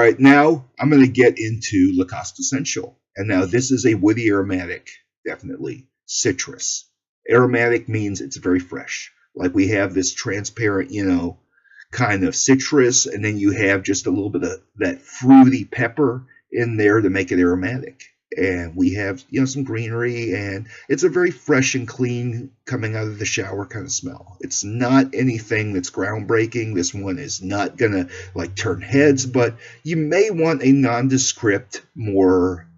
right, now I'm going to get into Lacoste Essential. And now this is a woody aromatic, definitely. Citrus. Aromatic means it's very fresh. Like we have this transparent, kind of citrus, and then you have just a little bit of that fruity pepper in there to make it aromatic. And we have, some greenery, and it's a very fresh and clean coming out of the shower kind of smell. It's not anything that's groundbreaking. This one is not going to like turn heads, but you may want a nondescript, more,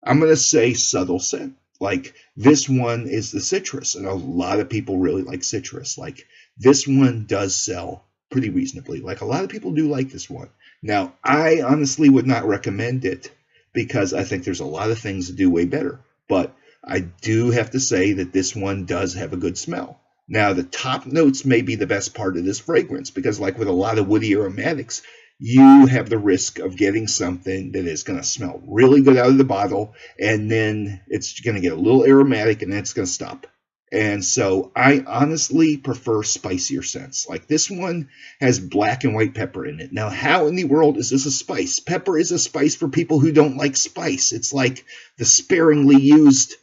I'm going to say subtle scent. Like this one is the citrus, and a lot of people really like citrus. Like this one does sell pretty reasonably. Like a lot of people do like this one. Now, I honestly would not recommend it because I think there's a lot of things to do way better. But I do have to say that this one does have a good smell. Now, the top notes may be the best part of this fragrance because like with a lot of woody aromatics, you have the risk of getting something that is going to smell really good out of the bottle, and then it's going to get a little aromatic, and then it's going to stop. And so I honestly prefer spicier scents. Like this one has black and white pepper in it. Now, how in the world is this a spice? Pepper is a spice for people who don't like spice. It's like the sparingly used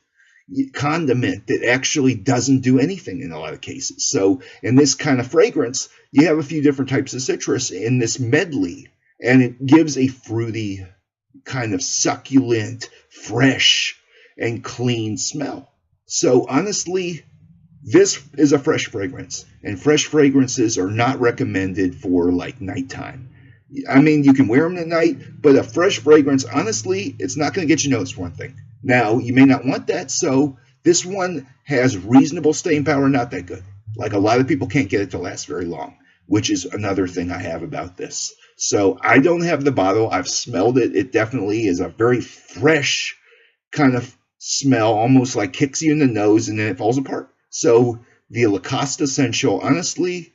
condiment that actually doesn't do anything in a lot of cases. So in this kind of fragrance, you have a few different types of citrus in this medley, and it gives a fruity, kind of succulent, fresh, and clean smell. So honestly, this is a fresh fragrance, and fresh fragrances are not recommended for like nighttime. I mean, you can wear them at night, but a fresh fragrance, honestly, it's not going to get you noticed, for one thing. Now, you may not want that, so this one has reasonable staying power, not that good. Like a lot of people can't get it to last very long, which is another thing I have about this. So I don't have the bottle. I've smelled it. It definitely is a very fresh kind of smell, almost like kicks you in the nose and then it falls apart. So the Lacoste Essential, honestly,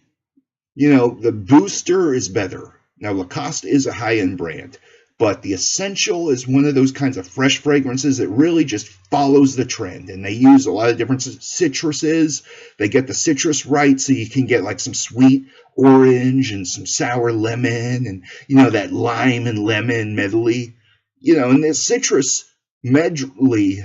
the booster is better. Now, Lacoste is a high-end brand, but the Essential is one of those kinds of fresh fragrances that really just follows the trend. And they use a lot of different citruses. They get the citrus right, so you can get like some sweet orange and some sour lemon and, that lime and lemon medley. And the citrus medley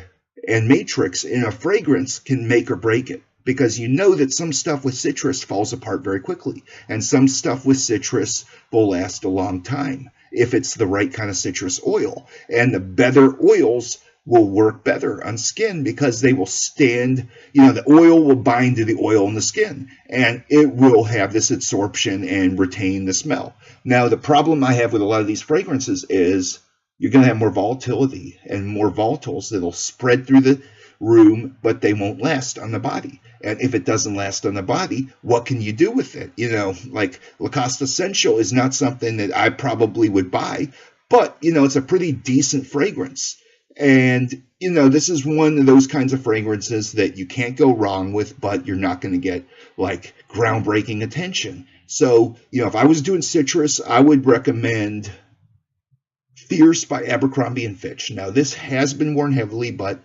and matrix in a fragrance can make or break it. Because that some stuff with citrus falls apart very quickly. And some stuff with citrus will last a long time if it's the right kind of citrus oil. And the better oils will work better on skin because they will stand, the oil will bind to the oil in the skin. And it will have this absorption and retain the smell. Now, the problem I have with a lot of these fragrances is you're going to have more volatility and more volatiles that'll spread through the room, but they won't last on the body. And if it doesn't last on the body, what can you do with it? Like Lacoste Essential is not something that I probably would buy, but, it's a pretty decent fragrance. And, this is one of those kinds of fragrances that you can't go wrong with, but you're not going to get like groundbreaking attention. So, if I was doing citrus, I would recommend Fierce by Abercrombie & Fitch. Now, this has been worn heavily, but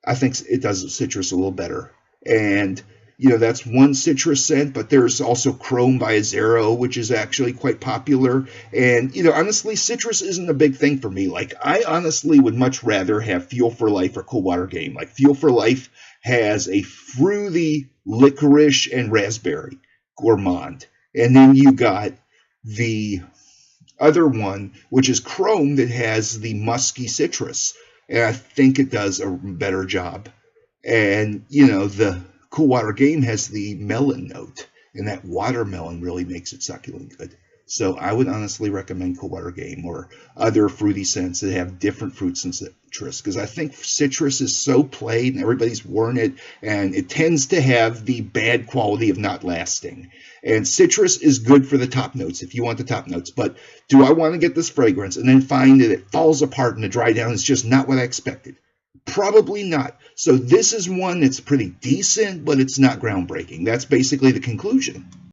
I think it does citrus a little better. And, that's one citrus scent, but there's also Chrome by Azero, which is actually quite popular. And, honestly, citrus isn't a big thing for me. Like, I honestly would much rather have Fuel for Life or Cool Water Game. Like, Fuel for Life has a fruity licorice and raspberry gourmand. And then you got the other one, which is Chrome, that has the musky citrus. And I think it does a better job. And, the Cool Water Game has the melon note. And that watermelon really makes it succulent good. So I would honestly recommend Cool Water Game or other fruity scents that have different fruits and citrus. Because I think citrus is so played and everybody's worn it. And it tends to have the bad quality of not lasting. And citrus is good for the top notes if you want the top notes. But do I want to get this fragrance and then find that it falls apart in the dry down? It's just not what I expected. Probably not. So this is one that's pretty decent, but it's not groundbreaking. That's basically the conclusion.